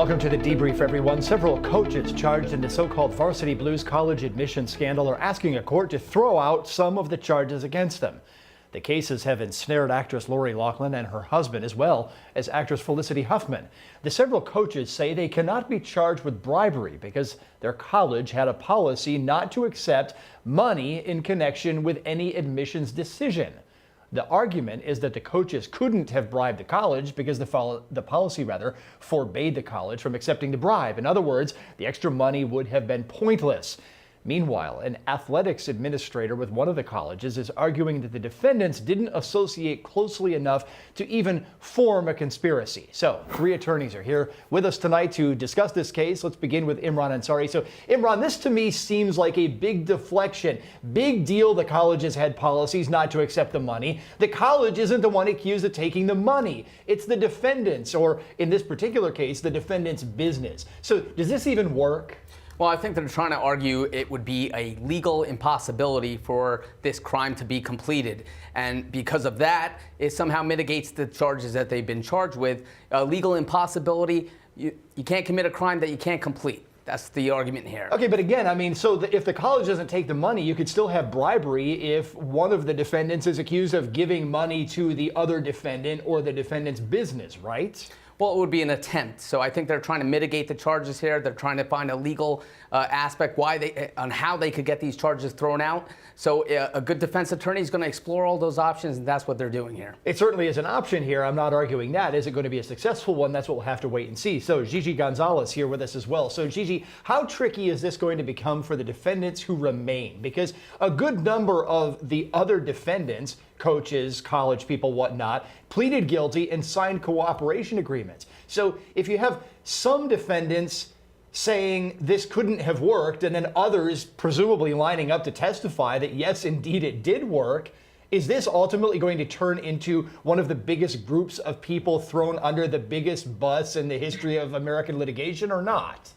Welcome to the Debrief, everyone. Several coaches charged in the so-called Varsity Blues college admission scandal are asking a court to throw out some of the charges against them. The cases have ensnared actress Lori Loughlin and her husband, as well as actress Felicity Huffman. The several coaches say they cannot be charged with bribery because their college had a policy not to accept money in connection with any admissions decision. The argument is that the coaches couldn't have bribed the college because the policy forbade the college from accepting the bribe. In other words, the extra money would have been pointless. Meanwhile, an athletics administrator with one of the colleges is arguing that the defendants didn't associate closely enough to even form a conspiracy. So, three attorneys are here with us tonight to discuss this case. Let's begin with Imran Ansari. So, Imran, this to me seems like a big deflection. Big deal, the colleges had policies not to accept the money. The college isn't the one accused of taking the money. It's the defendants, or in this particular case, the defendant's business. So, does this even work? Well, I think they're trying to argue it would be a legal impossibility for this crime to be completed. And because of that, it somehow mitigates the charges that they've been charged with. A legal impossibility, you can't commit a crime that you can't complete. That's the argument here. Okay, but again, I mean, if the college doesn't take the money, you could still have bribery if one of the defendants is accused of giving money to the other defendant or the defendant's business, right? Well, it would be an attempt. So I think they're trying to mitigate the charges here. They're trying to find a legal aspect on how they could get these charges thrown out. So a good defense attorney is going to explore all those options, and that's what they're doing here. It certainly is an option here. I'm not arguing that. Is it going to be a successful one? That's what we'll have to wait and see. So Gigi Gonzalez here with us as well. So Gigi, how tricky is this going to become for the defendants who remain? Because a good number of the other defendants, coaches, college people, whatnot, pleaded guilty and signed cooperation agreements. So if you have some defendants saying this couldn't have worked and then others presumably lining up to testify that yes, indeed it did work, is this ultimately going to turn into one of the biggest groups of people thrown under the biggest bus in the history of American litigation or not?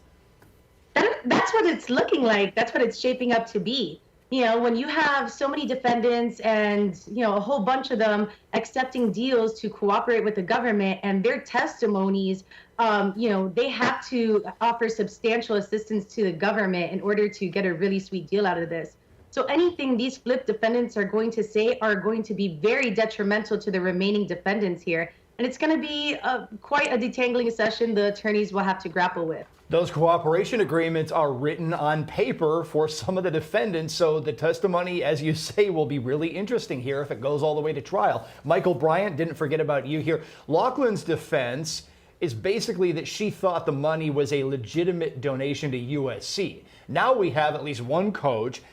That's what it's looking like. That's what it's shaping up to be. You know, when you have so many defendants and, a whole bunch of them accepting deals to cooperate with the government and their testimonies, they have to offer substantial assistance to the government in order to get a really sweet deal out of this. So anything these flip defendants are going to say are going to be very detrimental to the remaining defendants here. And it's going to be quite a detangling session the attorneys will have to grapple with. Those cooperation agreements are written on paper for some of the defendants, so the testimony, as you say, will be really interesting here if it goes all the way to trial. Michael Bryant, didn't forget about you here. Loughlin's defense is basically that she thought the money was a legitimate donation to USC. Now we have at least one coach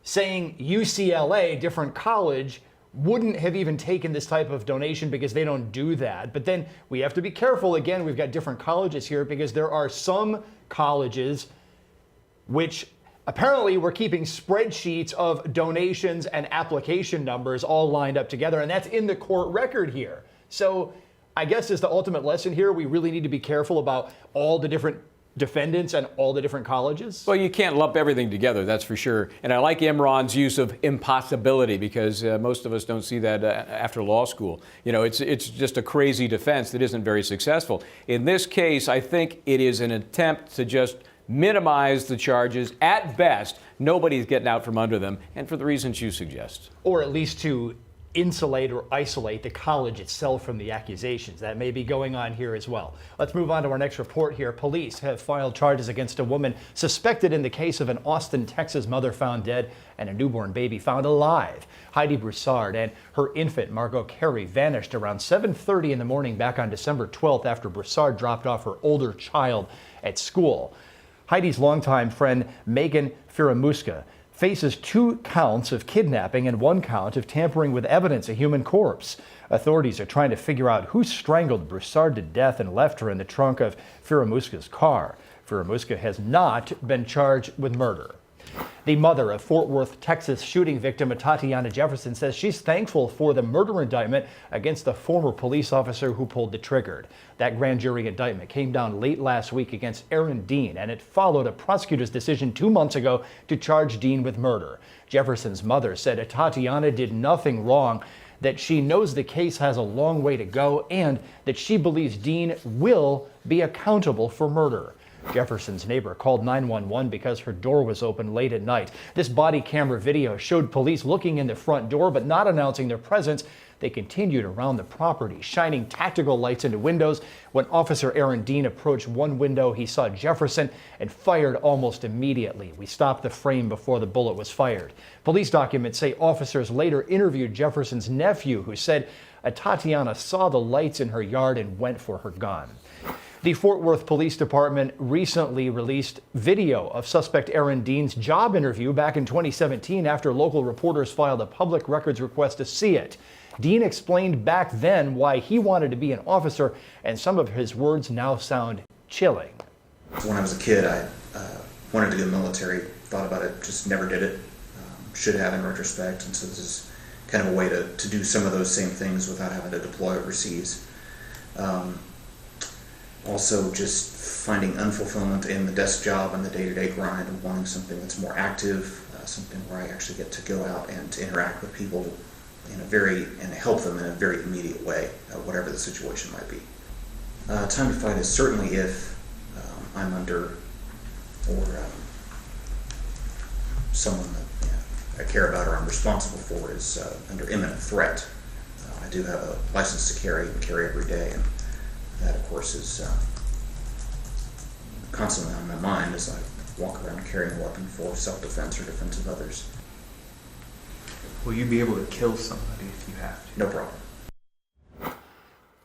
saying UCLA, different college, wouldn't have even taken this type of donation because they don't do that. But then we have to be careful. Again, we've got different colleges here because there are some colleges which apparently were keeping spreadsheets of donations and application numbers all lined up together, and that's in the court record here. So I guess is the ultimate lesson here, we really need to be careful about all the different defendants and all the different colleges? Well, you can't lump everything together, that's for sure. And I like Imran's use of impossibility because most of us don't see that after law school. It's just a crazy defense that isn't very successful. In this case, I think it is an attempt to just minimize the charges. At best, nobody's getting out from under them, and for the reasons you suggest. Or at least to insulate or isolate the college itself from the accusations. That may be going on here as well. Let's move on to our next report here. Police have filed charges against a woman suspected in the case of an Austin, Texas mother found dead and a newborn baby found alive. Heidi Broussard and her infant, Margot Carey, vanished around 7:30 in the morning back on December 12th after Broussard dropped off her older child at school. Heidi's longtime friend, Megan Firamuska, faces 2 counts of kidnapping and 1 count of tampering with evidence, a human corpse. Authorities are trying to figure out who strangled Broussard to death and left her in the trunk of Firamuska's car. Firamuska has not been charged with murder. The mother of Fort Worth, Texas shooting victim Tatiana Jefferson says she's thankful for the murder indictment against the former police officer who pulled the trigger. That grand jury indictment came down late last week against Aaron Dean, and it followed a prosecutor's decision 2 months ago to charge Dean with murder. Jefferson's mother said Tatiana did nothing wrong. that she knows the case has a long way to go and that she believes Dean will be accountable for murder. Jefferson's neighbor called 911 because her door was open late at night. This body camera video showed police looking in the front door but not announcing their presence. They continued around the property, shining tactical lights into windows. When Officer Aaron Dean approached one window, he saw Jefferson and fired almost immediately. We stopped the frame before the bullet was fired. Police documents say officers later interviewed Jefferson's nephew, who said Tatiana saw the lights in her yard and went for her gun. The Fort Worth Police Department recently released video of suspect Aaron Dean's job interview back in 2017 after local reporters filed a public records request to see it. Dean explained back then why he wanted to be an officer, and some of his words now sound chilling. When I was a kid, I wanted to go military, thought about it, just never did it. Should have in retrospect, and so this is kind of a way to do some of those same things without having to deploy overseas. Also just finding unfulfillment in the desk job and the day-to-day grind and wanting something that's more active, something where I actually get to go out and to interact with people and help them in a very immediate way, whatever the situation might be. Time to fight is certainly if I'm under, or someone that I care about or I'm responsible for is under imminent threat. I do have a license to carry and carry every day, and that of course is constantly on my mind as I walk around carrying a weapon for self-defense or defense of others. Will you be able to kill somebody if you have to? No problem.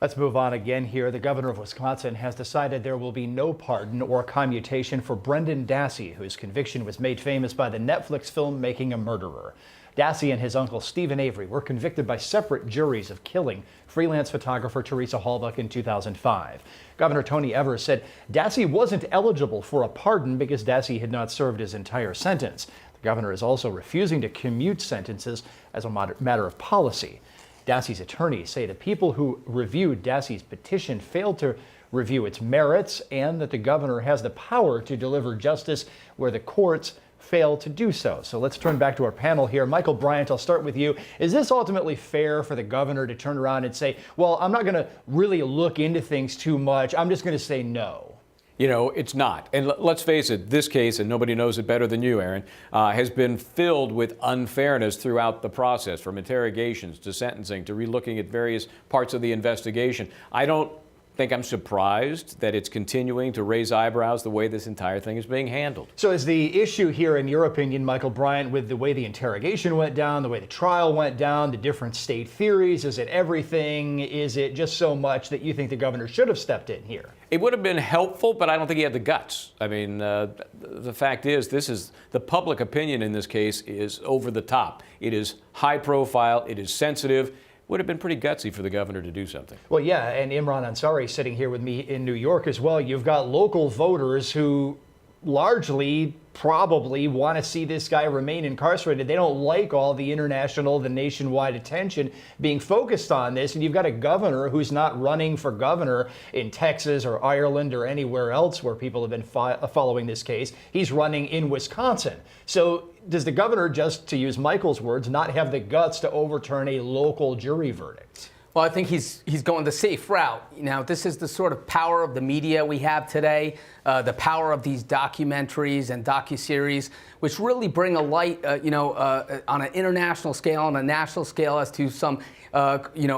Let's move on again here. The governor of Wisconsin has decided there will be no pardon or commutation for Brendan Dassey, whose conviction was made famous by the Netflix film Making a Murderer. Dassey and his uncle Stephen Avery were convicted by separate juries of killing freelance photographer Teresa Halbach in 2005. Governor Tony Evers said Dassey wasn't eligible for a pardon because Dassey had not served his entire sentence. The governor is also refusing to commute sentences as a matter of policy. Dassey's attorneys say the people who reviewed Dassey's petition failed to review its merits and that the governor has the power to deliver justice where the courts fail to do so. So let's turn back to our panel here. Michael Bryant, I'll start with you. Is this ultimately fair for the governor to turn around and say, well, I'm not going to really look into things too much. I'm just going to say no? You know, it's not. And let's face it, this case, and nobody knows it better than you, Aaron, has been filled with unfairness throughout the process, from interrogations to sentencing to relooking at various parts of the investigation. I don't think I'm surprised that it's continuing to raise eyebrows the way this entire thing is being handled. So is the issue here, in your opinion, Michael Bryant, with the way the interrogation went down, the way the trial went down, the different state theories? Is it everything? Is it just so much that you think the governor should have stepped in here? It would have been helpful, but I don't think he had the guts. I mean, the fact is, the public opinion in this case is over the top. It is high profile. It is sensitive. Would have been pretty gutsy for the governor to do something. Well, yeah, and Imran Ansari sitting here with me in New York as well. You've got local voters who largely probably want to see this guy remain incarcerated. They don't like all the international, the nationwide attention being focused on this. And you've got a governor who's not running for governor in Texas or Ireland or anywhere else where people have been following this case. He's running in Wisconsin. So does the governor, just to use Michael's words, not have the guts to overturn a local jury verdict? Well, I think he's going the safe route. Now, this is the sort of power of the media we have today, the power of these documentaries and docuseries, which really bring a light, on an international scale, on a national scale, as to some,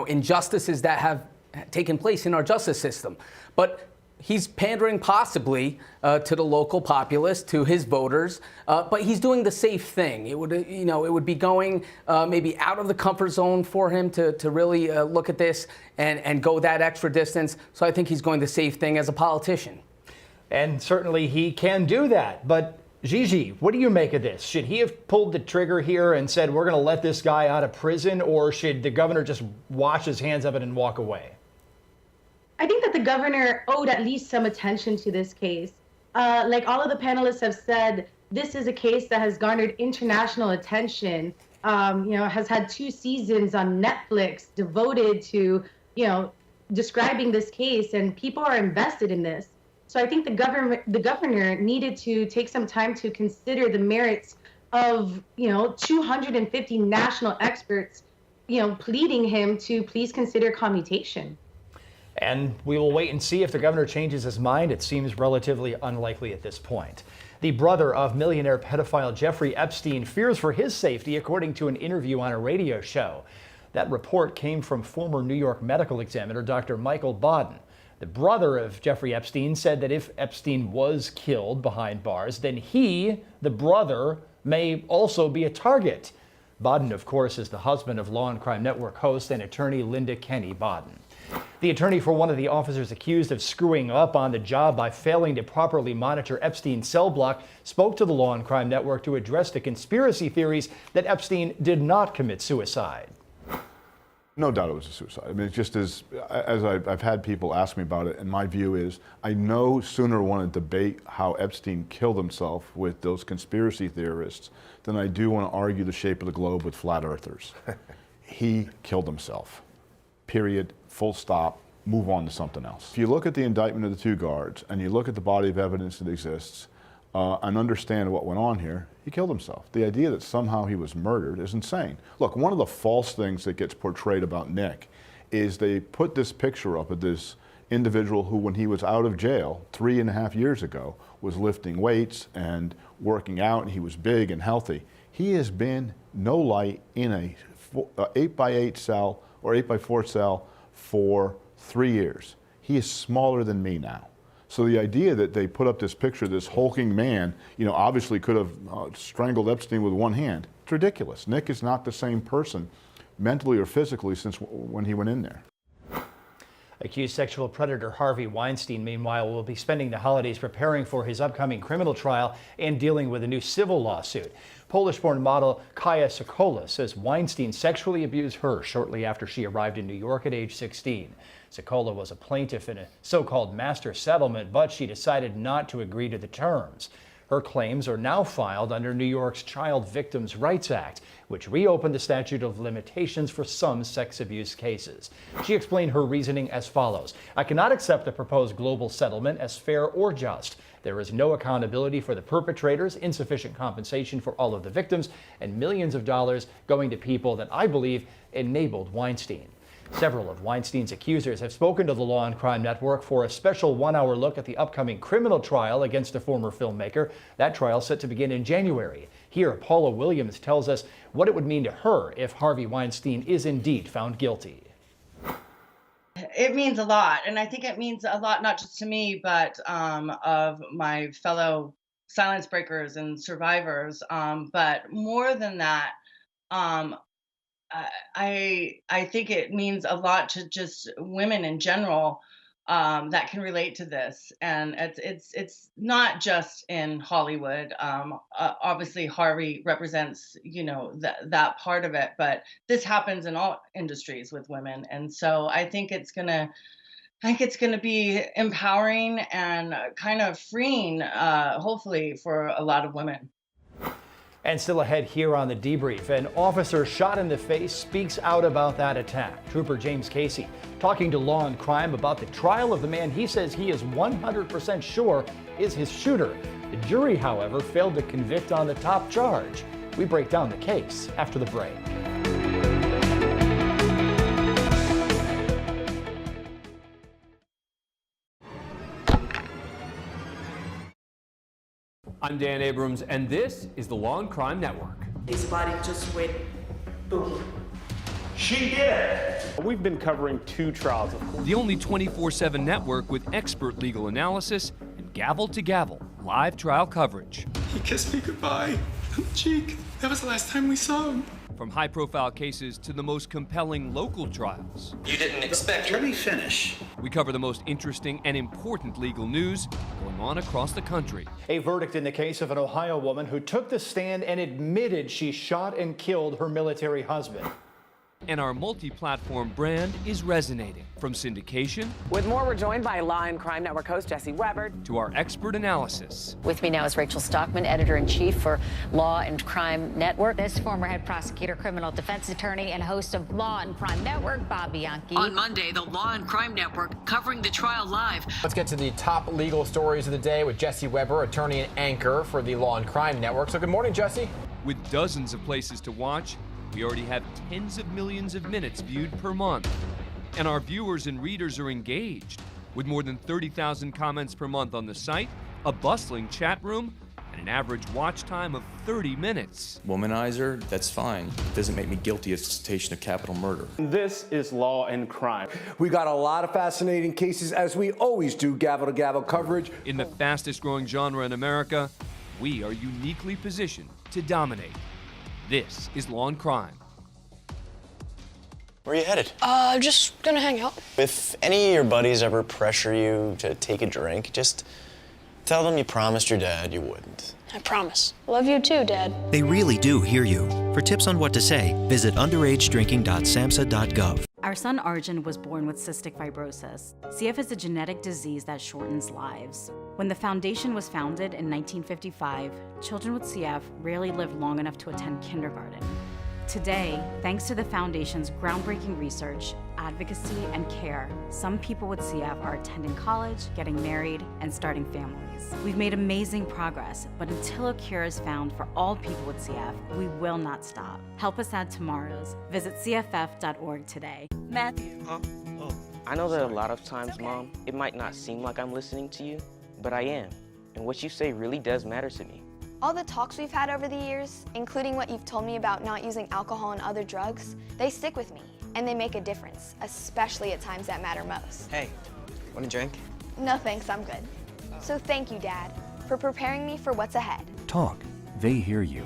injustices that have taken place in our justice system. But he's pandering possibly to the local populace, to his voters, but he's doing the safe thing. It would be going maybe out of the comfort zone for him to really look at this and go that extra distance. So I think he's going the safe thing as a politician. And certainly he can do that. But Gigi, what do you make of this? Should he have pulled the trigger here and said, we're going to let this guy out of prison, or should the governor just wash his hands of it and walk away? I think that the governor owed at least some attention to this case. Like all of the panelists have said, this is a case that has garnered international attention, has had 2 seasons on Netflix devoted to, describing this case, and people are invested in this. So I think the governor needed to take some time to consider the merits of, 250 national experts pleading him to please consider commutation. And we will wait and see if the governor changes his mind. It seems relatively unlikely at this point. The brother of millionaire pedophile Jeffrey Epstein fears for his safety, according to an interview on a radio show. That report came from former New York medical examiner Dr. Michael Baden. The brother of Jeffrey Epstein said that if Epstein was killed behind bars, then he, the brother, may also be a target. Baden, of course, is the husband of Law and Crime Network host and attorney Linda Kenny Baden. The attorney for one of the officers accused of screwing up on the job by failing to properly monitor Epstein's cell block spoke to the Law and Crime Network to address the conspiracy theories that Epstein did not commit suicide. No doubt it was a suicide. I mean, it's just as I've had people ask me about it, and my view is I no sooner want to debate how Epstein killed himself with those conspiracy theorists than I do want to argue the shape of the globe with flat earthers. He killed himself. Period. Full stop. Move on to something else. If you look at the indictment of the two guards and you look at the body of evidence that exists and understand what went on here, he killed himself. The idea that somehow he was murdered is insane. Look, one of the false things that gets portrayed about Nick is they put this picture up of this individual who, when he was out of jail 3.5 years ago, was lifting weights and working out, and he was big and healthy. He has been no light in a 8x8 cell or 8x4 cell for 3 years. He is smaller than me now. So the idea that they put up this picture of this hulking man, obviously could have strangled Epstein with one hand, it's ridiculous. Nick is not the same person mentally or physically since when he went in there. Accused sexual predator Harvey Weinstein, meanwhile, will be spending the holidays preparing for his upcoming criminal trial and dealing with a new civil lawsuit. Polish-born model Kaja Sokola says Weinstein sexually abused her shortly after she arrived in New York at age 16. Sokola was a plaintiff in a so-called master settlement, but she decided not to agree to the terms. Her claims are now filed under New York's Child Victims' Rights Act, which reopened the statute of limitations for some sex abuse cases. She explained her reasoning as follows. I cannot accept the proposed global settlement as fair or just. There is no accountability for the perpetrators, insufficient compensation for all of the victims, and millions of dollars going to people that I believe enabled Weinstein. Several of Weinstein's accusers have spoken to the Law and Crime Network for a special one-hour look at the upcoming criminal trial against the former filmmaker. That trial set to begin in January. Here, Paula Williams tells us what it would mean to her if Harvey Weinstein is indeed found guilty. It means a lot, and I think it means a lot not just to me, but of my fellow silence breakers and survivors. But more than that, I think it means a lot to just women in general that can relate to this, and it's not just in Hollywood. Obviously, Harvey represents that part of it, but this happens in all industries with women, and so I think it's gonna be empowering and kind of freeing, hopefully, for a lot of women. And still ahead here on the debrief, an officer shot in the face speaks out about that attack. Trooper James Casey talking to Law and Crime about the trial of the man he says he is 100% sure is his shooter. The jury, however, failed to convict on the top charge. We break down the case after the break. I'm Dan Abrams, and this is the Law and Crime Network. His body just went boom. She did it! We've been covering 2 trials, of course. The only 24/7 network with expert legal analysis and gavel-to-gavel live trial coverage. He kissed me goodbye on the cheek. That was the last time we saw him. From high-profile cases to the most compelling local trials. You didn't expect her. Let me finish. We cover the most interesting and important legal news going on across the country. A verdict in the case of an Ohio woman who took the stand and admitted she shot and killed her military husband. And our multi-platform brand is resonating. From syndication. With more, we're joined by Law and Crime Network host Jesse Weber. To our expert analysis. With me now is Rachel Stockman, editor-in-chief for Law and Crime Network. This former head prosecutor, criminal defense attorney, and host of Law and Crime Network, Bob Bianchi. On Monday, the Law and Crime Network covering the trial live. Let's get to the top legal stories of the day with Jesse Weber, attorney and anchor for the Law and Crime Network. So good morning, Jesse. With dozens of places to watch, We already have tens of millions of minutes viewed per month. And our viewers and readers are engaged, with more than 30,000 comments per month on the site, a bustling chat room, and an average watch time of 30 minutes. Womanizer, that's fine. Doesn't make me guilty of solicitation of capital murder. This is Law and Crime. We got a lot of fascinating cases, as we always do, gavel to gavel coverage. In the fastest growing genre in America, we are uniquely positioned to dominate. This is Law and Crime. Where are you headed? Just gonna hang out. If any of your buddies ever pressure you to take a drink, just tell them you promised your dad you wouldn't. I promise. Love you too, Dad. They really do hear you. For tips on what to say, visit underagedrinking.samhsa.gov. Our son Arjun was born with cystic fibrosis. CF is a genetic disease that shortens lives. When the foundation was founded in 1955, children with CF rarely lived long enough to attend kindergarten. Today, thanks to the foundation's groundbreaking research, advocacy, and care, some people with CF are attending college, getting married, and starting families. We've made amazing progress, but until a cure is found for all people with CF, we will not stop. Help us add tomorrows. Visit cff.org today. Matthew. I know that a lot of times, Mom, it might not seem like I'm listening to you, but I am. And what you say really does matter to me. All the talks we've had over the years, including what you've told me about not using alcohol and other drugs, they stick with me, and they make a difference, especially at times that matter most. Hey, want a drink? No thanks, I'm good. So thank you, Dad, for preparing me for what's ahead. Talk. They hear you.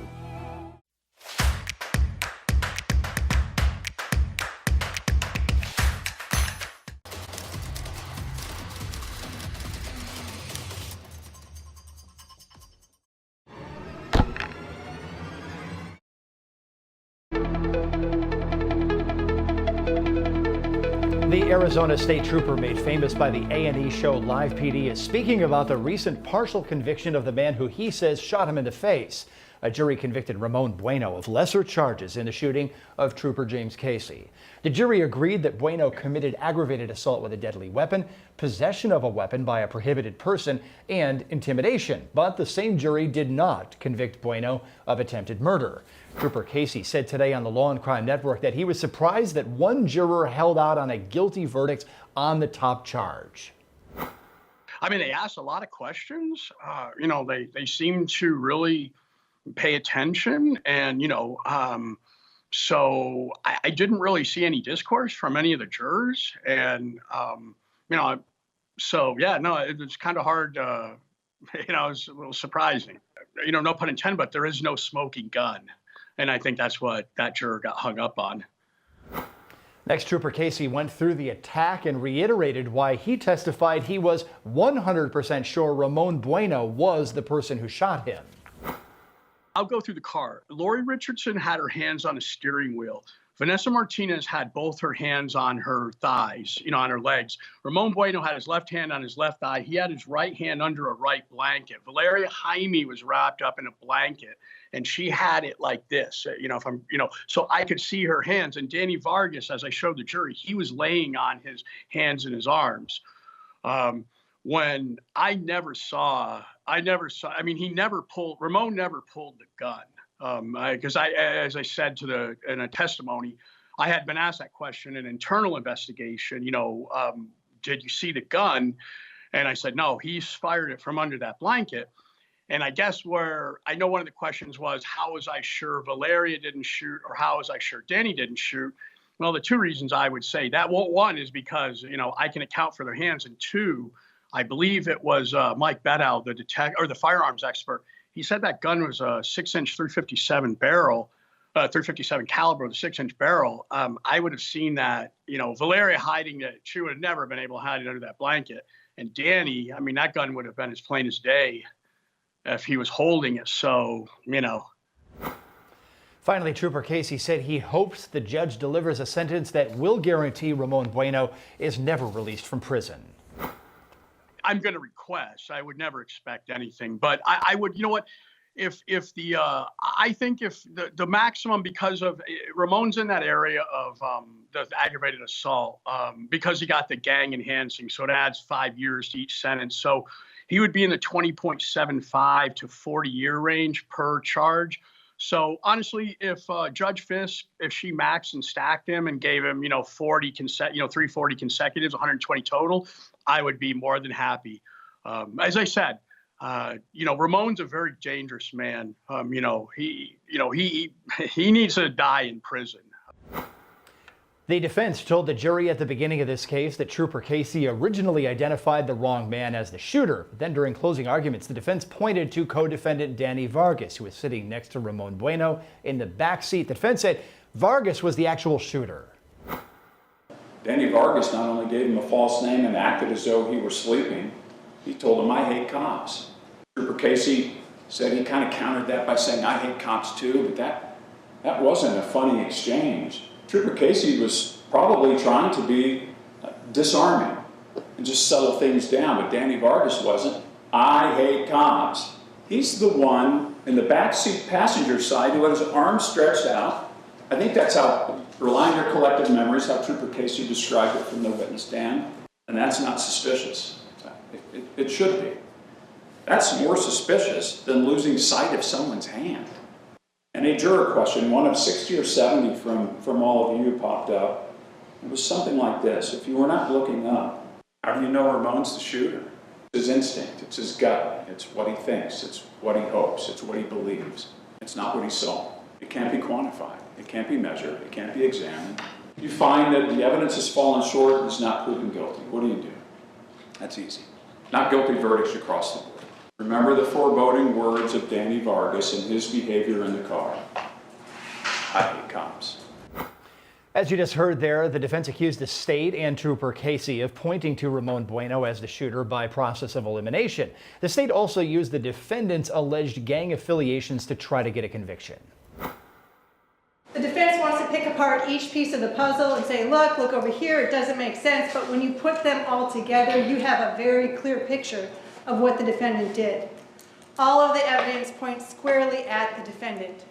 The Arizona State Trooper made famous by the A&E show Live PD is speaking about the recent partial conviction of the man who he says shot him in the face. A jury convicted Ramon Bueno of lesser charges in the shooting of Trooper James Casey. The jury agreed that Bueno committed aggravated assault with a deadly weapon, possession of a weapon by a prohibited person, and intimidation. But the same jury did not convict Bueno of attempted murder. Trooper Casey said today on the Law and Crime Network that he was surprised that one juror held out on a guilty verdict on the top charge. I mean, they asked a lot of questions. They seem to really pay attention, and so I didn't really see any discourse from any of the jurors, and so yeah, no, it's kind of hard. It was a little surprising. No pun intended, but there is no smoking gun, and I think that's what that juror got hung up on. Next, Trooper Casey went through the attack and reiterated why he testified he was 100% sure Ramon Bueno was the person who shot him. I'll go through the car. Lori Richardson had her hands on the steering wheel. Vanessa Martinez had both her hands on her thighs, on her legs. Ramon Bueno had his left hand on his left thigh. He had his right hand under a right blanket. Valeria Jaime was wrapped up in a blanket, and she had it like this, so I could see her hands. And Danny Vargas, as I showed the jury, he was laying on his hands and his arms. When Ramon never pulled the gun. Because as I said in a testimony, I had been asked that question in an internal investigation, did you see the gun? And I said, no, he fired it from under that blanket. And I guess where I know one of the questions was, how was I sure Valeria didn't shoot, or how was I sure Danny didn't shoot? Well, the two reasons I would say that, well, one is because, I can account for their hands, and two, I believe it was Mike Beddow, the firearms expert. He said that gun was a 6-inch 357 barrel, 357 caliber with a 6-inch barrel. I would have seen that, Valeria hiding it. She would have never been able to hide it under that blanket. And Danny, that gun would have been as plain as day if he was holding it. So, Finally, Trooper Casey said he hopes the judge delivers a sentence that will guarantee Ramon Bueno is never released from prison. I'm going to request. I would never expect anything, but I would. You know what? I think if the maximum, because of Ramon's in that area of the aggravated assault, because he got the gang enhancing, so it adds 5 years to each sentence. So he would be in the 20.75 to 40-year range per charge. So honestly, if Judge Fisk, if she maxed and stacked him and gave him, 340 consecutives, 120 total, I would be more than happy. As I said, Ramon's a very dangerous man. He needs to die in prison. The defense told the jury at the beginning of this case that Trooper Casey originally identified the wrong man as the shooter. Then during closing arguments, the defense pointed to co-defendant Danny Vargas, who was sitting next to Ramon Bueno in the back seat. The defense said Vargas was the actual shooter. Danny Vargas not only gave him a false name and acted as though he were sleeping, he told him, "I hate cops." Trooper Casey said he kind of countered that by saying, "I hate cops too," but that wasn't a funny exchange. Trooper Casey was probably trying to be disarming and just settle things down, but Danny Vargas wasn't. "I hate cops." He's the one in the backseat passenger side who had his arms stretched out. I think that's how, relying on your collective memories, how Trooper Casey described it from the witness stand, and that's not suspicious. It should be. That's more suspicious than losing sight of someone's hand. And a juror question, one of 60 or 70 from all of you popped up. It was something like this: if you were not looking up, how do you know Ramon's the shooter? It's his instinct, it's his gut, it's what he thinks, it's what he hopes, it's what he believes. It's not what he saw. It can't be quantified, it can't be measured, it can't be examined. You find that the evidence has fallen short and is not proven guilty. What do? That's easy. Not guilty verdicts across the board. Remember the foreboding words of Danny Vargas and his behavior in the car. I hate cops. As you just heard there, the defense accused the state and Trooper Casey of pointing to Ramon Bueno as the shooter by process of elimination. The state also used the defendant's alleged gang affiliations to try to get a conviction. The defense wants to pick apart each piece of the puzzle and say, look over here, it doesn't make sense. But when you put them all together, you have a very clear picture of what the defendant did. All of the evidence points squarely at the defendant.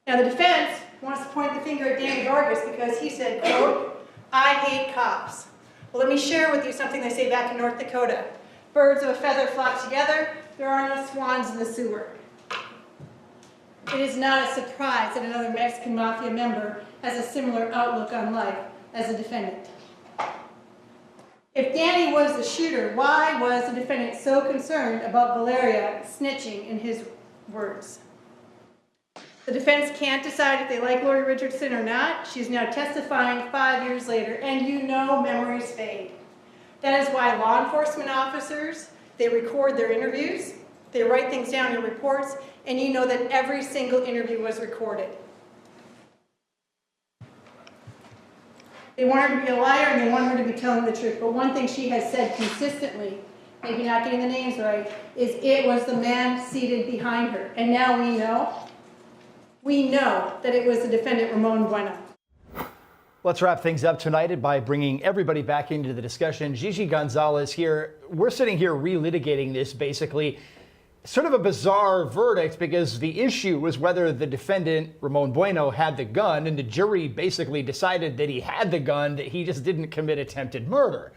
Now the defense wants to point the finger at Danny Vargas because he said, quote, "I hate cops." Well, let me share with you something they say back in North Dakota. Birds of a feather flock together, there are no swans in the sewer. It is not a surprise that another Mexican mafia member has a similar outlook on life as the defendant. If Danny was the shooter, why was the defendant so concerned about Valeria snitching in his words? The defense can't decide if they like Lori Richardson or not. She's now testifying 5 years later, and memories fade. That is why law enforcement officers, they record their interviews, they write things down in reports, and you know that every single interview was recorded. They want her to be a liar and they want her to be telling the truth. But one thing she has said consistently, maybe not getting the names right, is it was the man seated behind her. And now we know that it was the defendant, Ramon Bueno. Let's wrap things up tonight by bringing everybody back into the discussion. Gigi Gonzalez here. We're sitting here relitigating this, basically. Sort of a bizarre verdict because the issue was whether the defendant, Ramon Bueno, had the gun, and the jury basically decided that he had the gun, that he just didn't commit attempted murder.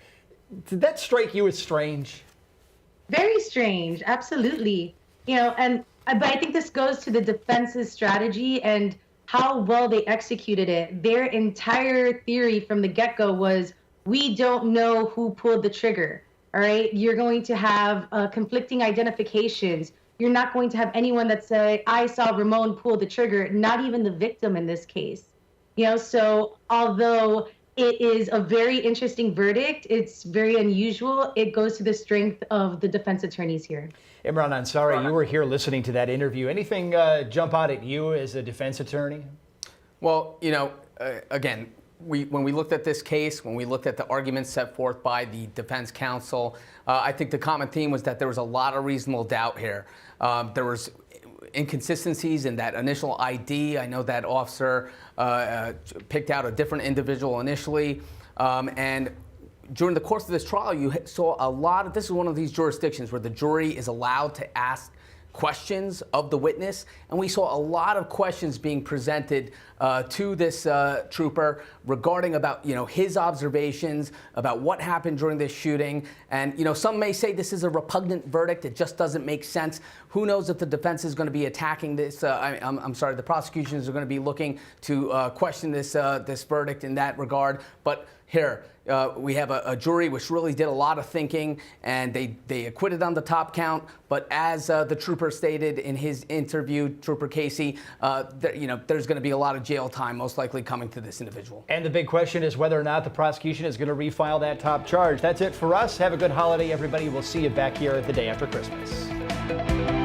Did that strike you as strange? Very strange, absolutely. But I think this goes to the defense's strategy and how well they executed it. Their entire theory from the get-go was, we don't know who pulled the trigger. All right, you're going to have conflicting identifications. You're not going to have anyone that say, I saw Ramon pull the trigger, not even the victim in this case. So although it is a very interesting verdict, it's very unusual, it goes to the strength of the defense attorneys here. Imran Ansari, you were here listening to that interview. Anything jump out at you as a defense attorney? Well, again, when we looked at this case, when we looked at the arguments set forth by the defense counsel, I think the common theme was that there was a lot of reasonable doubt here. There was inconsistencies in that initial ID. I know that officer picked out a different individual initially. And during the course of this trial, you saw a lot of, this is one of these jurisdictions where the jury is allowed to ask questions of the witness, and we saw a lot of questions being presented to this trooper regarding about, his observations about what happened during this shooting. And, some may say this is a repugnant verdict. It just doesn't make sense. Who knows if the defense is going to be attacking this? I'm sorry, the prosecutions are going to be looking to question this verdict in that regard. But here, we have a jury which really did a lot of thinking, and they acquitted on the top count. But as the trooper stated in his interview, Trooper Casey, there's going to be a lot of jail time most likely coming to this individual. And the big question is whether or not the prosecution is going to refile that top charge. That's it for us. Have a good holiday, everybody. We'll see you back here the day after Christmas.